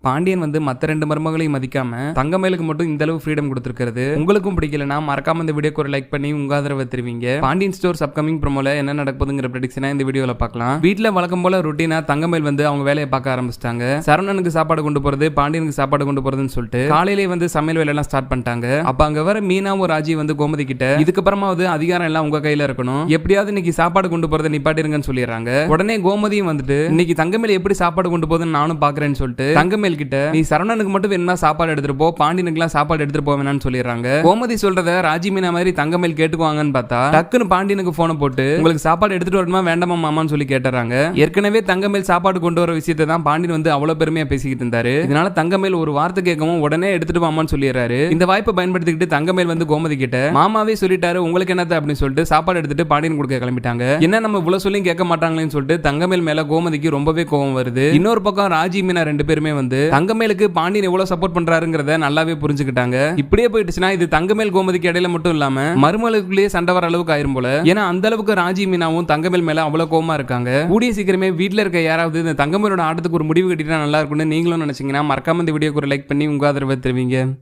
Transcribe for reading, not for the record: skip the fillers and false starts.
பாண்டியன் வந்து மத்த 2 மருமகளையும் மதிக்காம தங்கமேலுக்கு மட்டும் இந்த அளவு ஃப்ரீடம் கொடுத்திருக்கிறது உங்களுக்கும் பிடிக்கலனா மறக்காம இந்த வீடியோக்கு ஒரு லைக் பண்ணி உங்க ஆதரவை தெரிவிங்க. பாண்டியன் ஸ்டோர்ஸ் அப்கமிங் ப்ரோமோல என்ன நடக்குதுங்கிற ப்ரெடிக்ஷனை இந்த வீடியோல பார்க்கலாம். வீட்ல வழக்கம் போல ரொட்டீனா தங்கமேல் வந்து அவங்க வேலையை பார்க்க ஆரம்பிச்சிட்டாங்க. சரவணனுக்கு சாப்பாடு கொண்டு போறது, பாண்டியனுக்கு சாப்பாடு கொண்டு போறதுன்னு சொல்லிட்டு காலையிலேயே வந்து சமையல் வேலை எல்லாம் ஸ்டார்ட் பண்ணிட்டாங்க. அப்ப அங்க வர மீனாவும் ராஜி வந்து கோமதி கிட்ட இதுக்கப்புறமாவது அதிகாரம் எல்லாம் உங்க கையில இருக்கணும், எப்படியாவது இன்னைக்கு சாப்பாடு கொண்டு போறதை நிப்பாட்டிருங்கன்னு சொல்லிடுறாங்க. உடனே கோமதியும் வந்துட்டு இன்னைக்கு தங்கமேல் எப்படி சாப்பாடு கொண்டு போகுதுன்னு நானும் பாக்குறேன்னு சொல்லிட்டு தங்கமேல் கிட்ட நீ சரவணனுக்கு மட்டும் வேணுமா சாப்பாடு எடுத்துட்டு போ, பாண்டியனுக்குலாம் சாப்பாடு எடுத்துட்டு போவேனான்னு சொல்லிடுறாங்க. கோமதி சொல்றத ராஜி மீனா மாதிரி தங்கமேல் கேட்டுக்குவாங்கன்னு பார்த்தா டக்குன்னு பாண்டியனுக்கு போனை போட்டு உங்களுக்கு சாப்பாடு எடுத்துட்டு வரணுமா வேண்டாமா மாமான்னு சொல்லி கேட்டுறாங்க. ஏற்கனவே தங்கமேல் சாப்பாடு கொண்டு வர விஷயத்தை தான் பாண்டியன் வந்து அவ்வளவு பெருமையா பேசிக்கிட்டு இருந்தாரு. இதனால தங்கமேல் ஒரு வார்த்தை கேட்கவும் உடனே எடுத்துட்டு வாமான்னு சொல்லிடுறாரு. இந்த வாய்ப்பை பயன்படுத்திக்கிட்டு தங்கமேல் வந்து கோமதி கிட்ட மாமாவே சொல்லிட்டாரு உங்களுக்கு என்னது அப்படின்னு சொல்லிட்டு சாப்பாடு எடுத்துட்டு பாண்டியன் கொடுக்க கிளம்பிட்டாங்க. என்ன நம்ம இவ்வளவு சொல்லி கேட்க மாட்டாங்களேன்னு சொல்லிட்டு தங்கமேல் மேல கோமதிக்கு ரொம்பவே கோவம் வருது. இன்னொரு பக்கம் ராஜி மீனா 2 பேருமே வந்து தங்கமேலுக்கு பாண்டியன் எவ்வளவு சப்போர்ட் பண்றாருங்கிறத நல்லாவே புரிஞ்சுக்கிட்டாங்க. இப்படியே போயிடுச்சுன்னா இது தங்கமேல் கோமதிக்கு இடையில மட்டும் இல்லாம மருமகளுக்குள்ளேயே சண்டை வர அளவுக்கு ஆயிரும் போல. ஏன்னா அந்த அளவுக்கு ராஜி மீனாவும் தங்கமேல் மேல அவ்வளவு கோவமா இருக்காங்க. கூடிய சீக்கிரமே வீட்டுல இருக்க யாராவது இந்த தங்கமேலோட ஆட்டத்துக்கு ஒரு முடிவு கட்டிட்டா நல்லா இருக்கும்னு நீங்களும் நினைச்சீங்கன்னா மறக்காம இந்த வீடியோக்கு ஒரு லைக் பண்ணி உங்க ஆதரவை தெரிவிங்க.